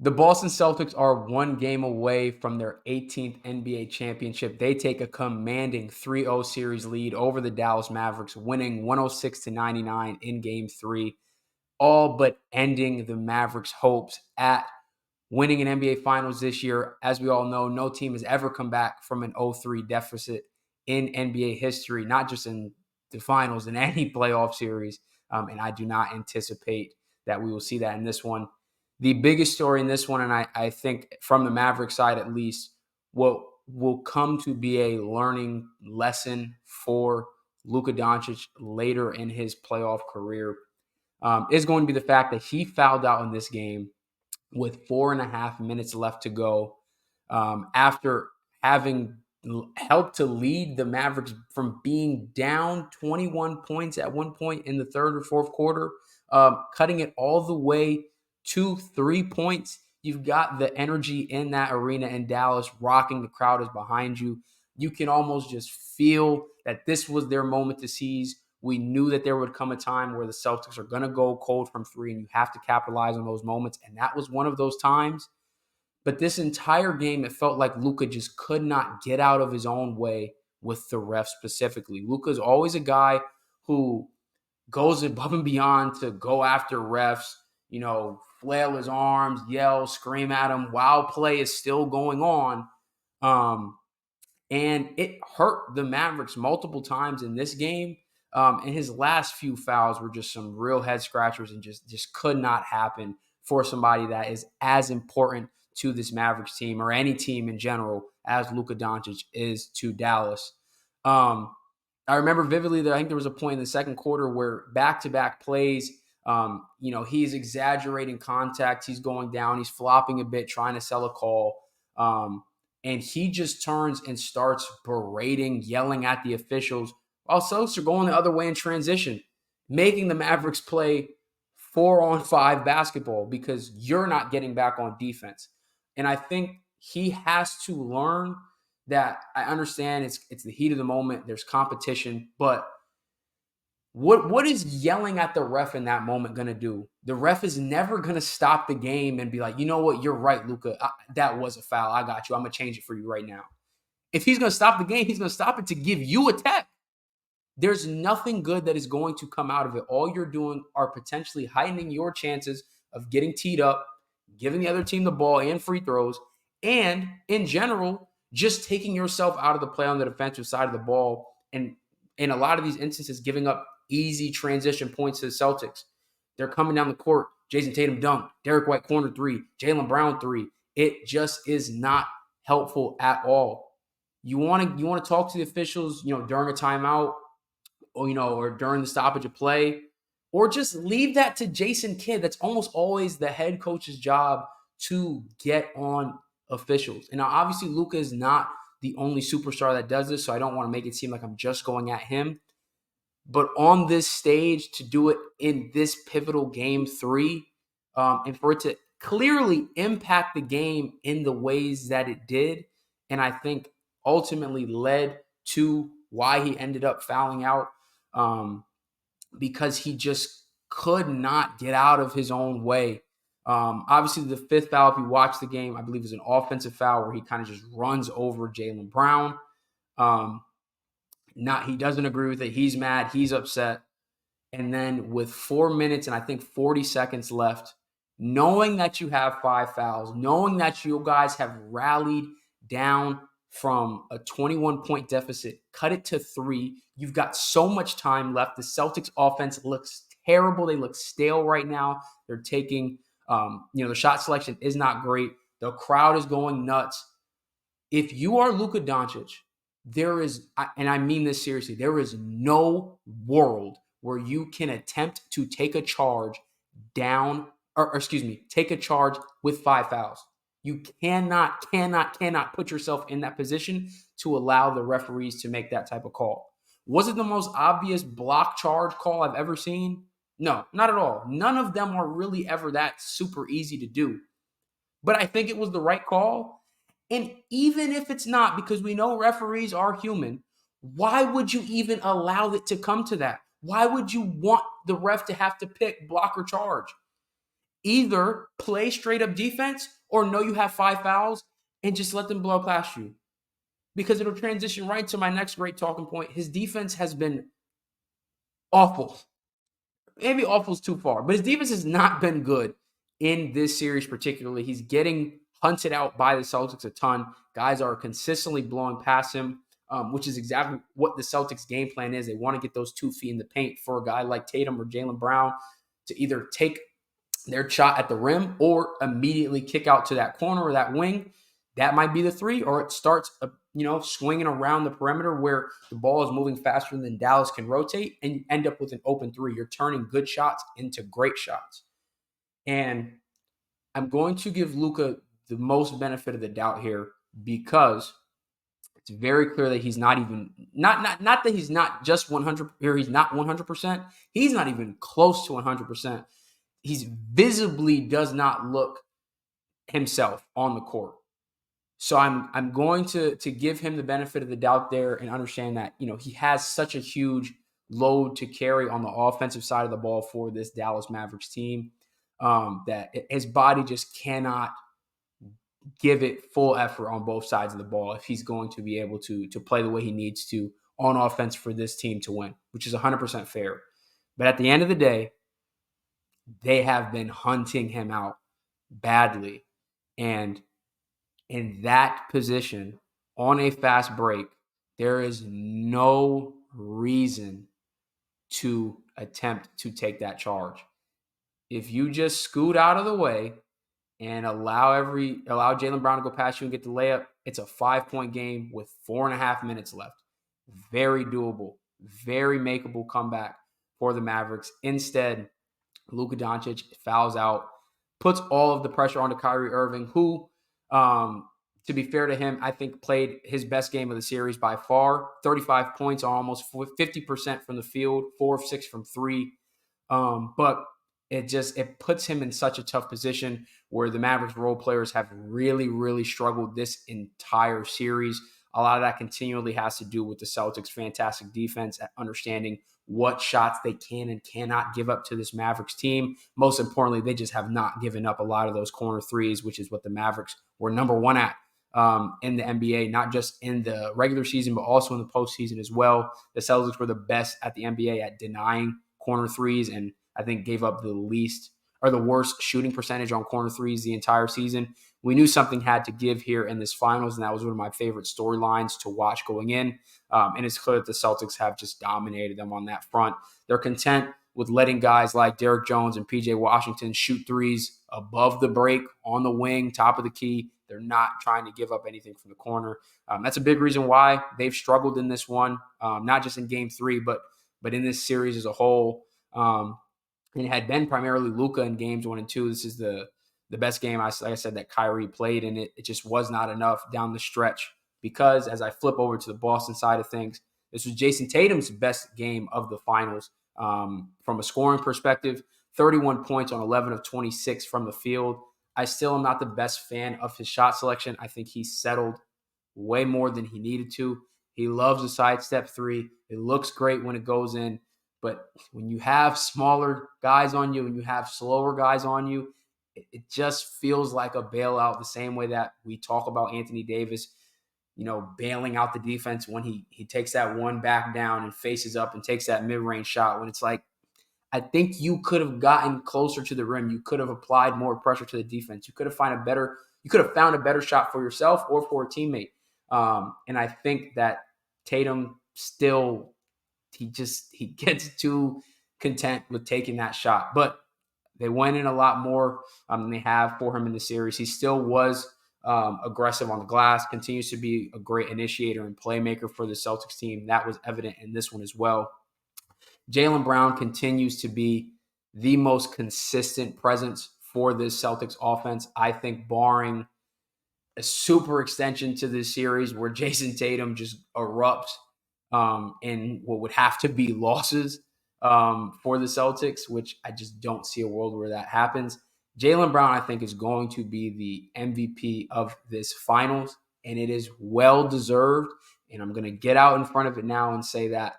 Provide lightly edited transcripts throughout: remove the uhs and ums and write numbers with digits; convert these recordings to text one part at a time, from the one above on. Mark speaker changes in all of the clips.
Speaker 1: The Boston Celtics are one game away from their 18th NBA championship. They take a commanding 3-0 series lead over the Dallas Mavericks, winning 106-99 in game three, all but ending the Mavericks' hopes at winning an NBA Finals this year. As we all know, no team has ever come back from an 0-3 deficit in NBA history, not just in the finals, in any playoff series. And I do not anticipate that we will see that in this one. The biggest story in this one, and I think from the Maverick side at least, what will come to be a learning lesson for Luka Doncic later in his playoff career is going to be the fact that he fouled out in this game with 4.5 minutes left to go, after having helped to lead the Mavericks from being down 21 points at one point in the third or fourth quarter, cutting it all the way to 3 points. You've got the energy in that arena in Dallas, rocking. The crowd is behind you. You can almost just feel that this was their moment to seize. We knew that there would come a time where the Celtics are going to go cold from three, and you have to capitalize on those moments. And that was one of those times. But this entire game, it felt like Luka just could not get out of his own way with the refs specifically. Luka is always a guy who goes above and beyond to go after refs, flail his arms, yell, scream at him while play is still going on. And it hurt the Mavericks multiple times in this game. And his last few fouls were just some real head scratchers and just could not happen for somebody that is as important to this Mavericks team or any team in general as Luka Doncic is to Dallas. I remember vividly that I think there was a point in the second quarter where back-to-back plays, he's exaggerating contact. He's going down. He's flopping a bit, trying to sell a call. And he just turns and starts berating, yelling at the officials while Celtics are going the other way in transition, making the Mavericks play 4-on-5 basketball because you're not getting back on defense. And I think he has to learn that. I understand it's the heat of the moment. There's competition, but what is yelling at the ref in that moment going to do? The ref is never going to stop the game and be like, you know what, you're right, Luka. That was a foul. I got you. I'm going to change it for you right now. If he's going to stop the game, he's going to stop it to give you a tech. There's nothing good that is going to come out of it. All you're doing are potentially heightening your chances of getting teed up, giving the other team the ball and free throws, and in general, just taking yourself out of the play on the defensive side of the ball. And in a lot of these instances, giving up easy transition points to the Celtics. They're coming down the court. Jason Tatum dunk, Derek White corner three, Jaylen Brown three. It just is not helpful at all. You want to talk to the officials, during a timeout, or during the stoppage of play, or just leave that to Jason Kidd. That's almost always the head coach's job to get on officials. And now, obviously, Luka is not the only superstar that does this, so I don't want to make it seem like I'm just going at him. But on this stage, to do it in this pivotal game three, and for it to clearly impact the game in the ways that it did, and I think ultimately led to why he ended up fouling out, because he just could not get out of his own way. Obviously, the fifth foul, if you watch the game, I believe is an offensive foul where he kind of just runs over Jaylen Brown. He doesn't agree with it. He's mad. He's upset. And then with 4 minutes and I think 40 seconds left, knowing that you have 5 fouls, knowing that you guys have rallied down from a 21-point deficit, cut it to 3. You've got so much time left. The Celtics offense looks terrible. They look stale right now. They're taking, the shot selection is not great. The crowd is going nuts. If you are Luka Doncic, there is, and I mean this seriously, there is no world where you can attempt to take a charge take a charge with 5 fouls. You cannot put yourself in that position to allow the referees to make that type of call. Was it the most obvious block charge call I've ever seen? No, not at all. None of them are really ever that super easy to do. But I think it was the right call. And even if it's not, because we know referees are human, why would you even allow it to come to that? Why would you want the ref to have to pick block or charge? Either play straight up defense or know you have 5 fouls and just let them blow past you. Because it'll transition right to my next great talking point. His defense has been awful. Maybe awful is too far, but his defense has not been good in this series, particularly. He's getting hunted out by the Celtics a ton. Guys are consistently blowing past him, which is exactly what the Celtics' game plan is. They want to get those 2 feet in the paint for a guy like Tatum or Jaylen Brown to either take their shot at the rim or immediately kick out to that corner or that wing. That might be the 3, or it starts, swinging around the perimeter where the ball is moving faster than Dallas can rotate, and you end up with an open 3. You're turning good shots into great shots. And I'm going to give Luka the most benefit of the doubt here because it's very clear that he's not even not that he's not just 100 or he's not 100%. He's not even close to 100%. He's visibly does not look himself on the court. So I'm going to give him the benefit of the doubt there and understand that, he has such a huge load to carry on the offensive side of the ball for this Dallas Mavericks team, that his body just cannot give it full effort on both sides of the ball if he's going to be able to play the way he needs to on offense for this team to win, which is 100% fair. But at the end of the day, they have been hunting him out badly. And in that position, on a fast break, there is no reason to attempt to take that charge. If you just scoot out of the way and allow Jaylen Brown to go past you and get the layup, it's a 5-point game with 4.5 minutes left. Very doable, very makeable comeback for the Mavericks. Instead, Luka Doncic fouls out, puts all of the pressure onto Kyrie Irving, who, to be fair to him, I think played his best game of the series by far. 35 points, almost 50% from the field, 4 of 6 from 3. But it puts him in such a tough position where the Mavericks role players have really, really struggled this entire series. A lot of that continually has to do with the Celtics' fantastic defense at understanding what shots they can and cannot give up to this Mavericks team. Most importantly, they just have not given up a lot of those corner threes, which is what the Mavericks were number one at in the NBA, not just in the regular season, but also in the postseason as well. The Celtics were the best at the NBA at denying corner threes, and I think gave up the least or the worst shooting percentage on corner threes the entire season. We knew something had to give here in this finals, and that was one of my favorite storylines to watch going in. And it's clear that the Celtics have just dominated them on that front. They're content with letting guys like Derrick Jones and PJ Washington shoot threes above the break, on the wing, top of the key. They're not trying to give up anything from the corner. That's a big reason why they've struggled in this one, not just in Game 3, but in this series as a whole. And it had been primarily Luka in games 1 and 2. This is the best game, like I said, that Kyrie played, and it just was not enough down the stretch because as I flip over to the Boston side of things, this was Jason Tatum's best game of the finals from a scoring perspective. 31 points on 11 of 26 from the field. I still am not the best fan of his shot selection. I think he settled way more than he needed to. He loves a sidestep 3. It looks great when it goes in. But when you have smaller guys on you and you have slower guys on you, it just feels like a bailout, the same way that we talk about Anthony Davis, bailing out the defense when he takes that one back down and faces up and takes that mid-range shot, when it's like, I think you could have gotten closer to the rim. You could have applied more pressure to the defense. You could have found a better shot for yourself or for a teammate. And I think that Tatum still, he gets too content with taking that shot. But they went in a lot more than they have for him in the series. He still was aggressive on the glass, continues to be a great initiator and playmaker for the Celtics team. That was evident in this one as well. Jaylen Brown continues to be the most consistent presence for this Celtics offense. I think barring a super extension to this series where Jason Tatum just erupts in what would have to be losses for the Celtics, which I just don't see a world where that happens. Jaylen Brown, I think, is going to be the MVP of this finals, and it is well-deserved. And I'm going to get out in front of it now and say that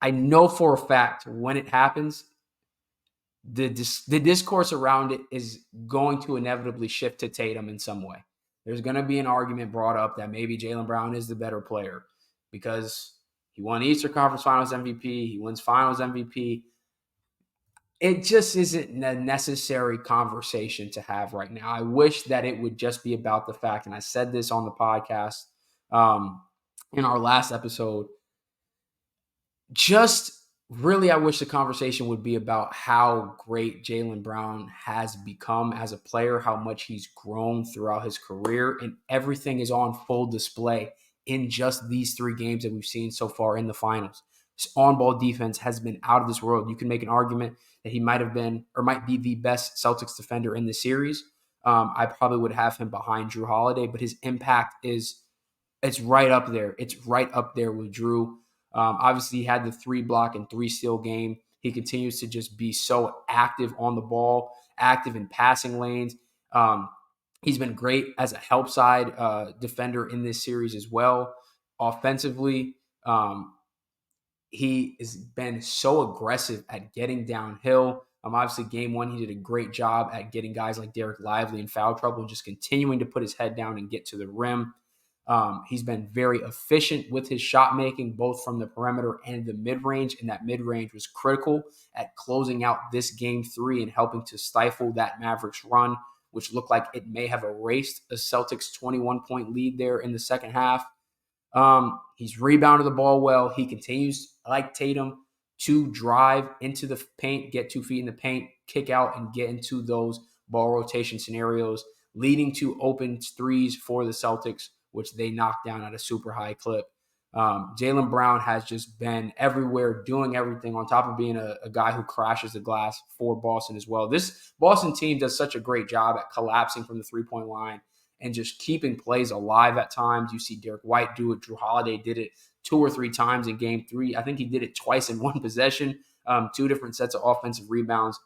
Speaker 1: I know for a fact when it happens, the discourse around it is going to inevitably shift to Tatum in some way. There's going to be an argument brought up that maybe Jaylen Brown is the better player because he won Eastern Conference Finals MVP, he wins Finals MVP. It just isn't a necessary conversation to have right now. I wish that it would just be about the fact, and I said this on the podcast um, in our last episode, just really, I wish the conversation would be about how great Jaylen Brown has become as a player, how much he's grown throughout his career, and everything is on full display in just these 3 games that we've seen so far in the finals. His on-ball defense has been out of this world. You can make an argument that he might have been or might be the best Celtics defender in the series. I probably would have him behind Drew Holiday, but his impact it's right up there. It's right up there with Drew. Obviously, he had the 3 block and 3 steal game. He continues to just be so active on the ball, active in passing lanes. He's been great as a help side defender in this series as well. Offensively, he has been so aggressive at getting downhill. Obviously, game 1, he did a great job at getting guys like Derek Lively in foul trouble and just continuing to put his head down and get to the rim. He's been very efficient with his shot making, both from the perimeter and the mid-range, and that mid-range was critical at closing out this game 3 and helping to stifle that Mavericks run, which looked like it may have erased a Celtics 21-point lead there in the second half. He's rebounded the ball well. He continues, like Tatum, to drive into the paint, get 2 feet in the paint, kick out, and get into those ball rotation scenarios, leading to open threes for the Celtics, which they knocked down at a super high clip. Jaylen Brown has just been everywhere, doing everything, on top of being a guy who crashes the glass for Boston as well. This Boston team does such a great job at collapsing from the three-point line and just keeping plays alive at times. You see Derek White do it. Drew Holiday did it 2 or 3 times in game 3. I think he did it twice in one possession, 2 different sets of offensive rebounds.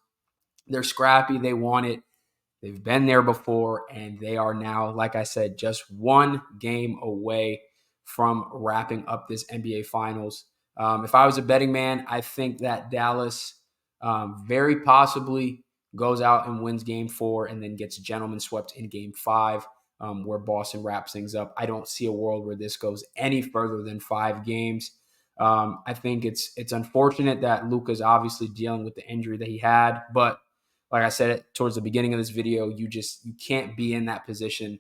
Speaker 1: They're scrappy. They want it. They've been there before, and they are now, like I said, just 1 game away from wrapping up this NBA Finals. If I was a betting man, I think that Dallas very possibly goes out and wins game 4 and then gets gentleman swept in game 5, where Boston wraps things up. I don't see a world where this goes any further than 5 games. I think it's unfortunate that Luka's obviously dealing with the injury that he had, but like I said towards the beginning of this video, you can't be in that position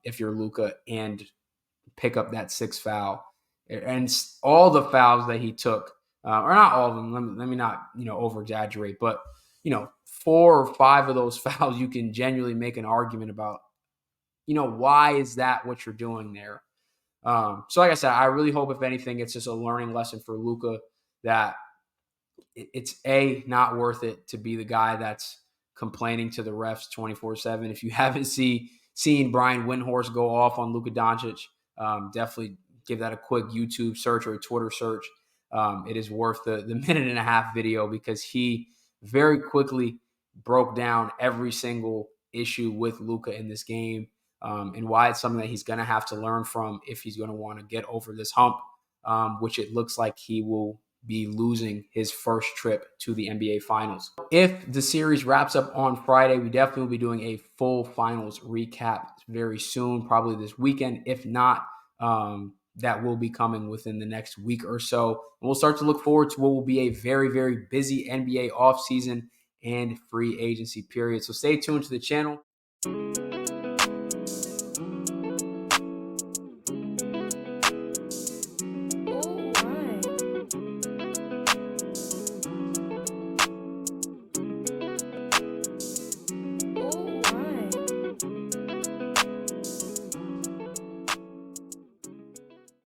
Speaker 1: if you're Luka and pick up that 6th foul. And all the fouls that he took, or not all of them, let me not over exaggerate, but 4 or 5 of those fouls, you can genuinely make an argument about, why is that what you're doing there? So like I said, I really hope, if anything, it's just a learning lesson for Luka that it's not worth it to be the guy that's complaining to the refs 24/7. If you haven't seen Brian Windhorst go off on Luka Doncic, definitely give that a quick YouTube search or a Twitter search. It is worth the minute and a half video, because he very quickly broke down every single issue with Luka in this game, and why it's something that he's going to have to learn from if he's going to want to get over this hump, which it looks like he will be losing his first trip to the NBA Finals. If the series wraps up on Friday, we definitely will be doing a full finals recap very soon, probably this weekend. If not, that will be coming within the next week or so. And we'll start to look forward to what will be a very, very busy NBA offseason and free agency period. So stay tuned to the channel.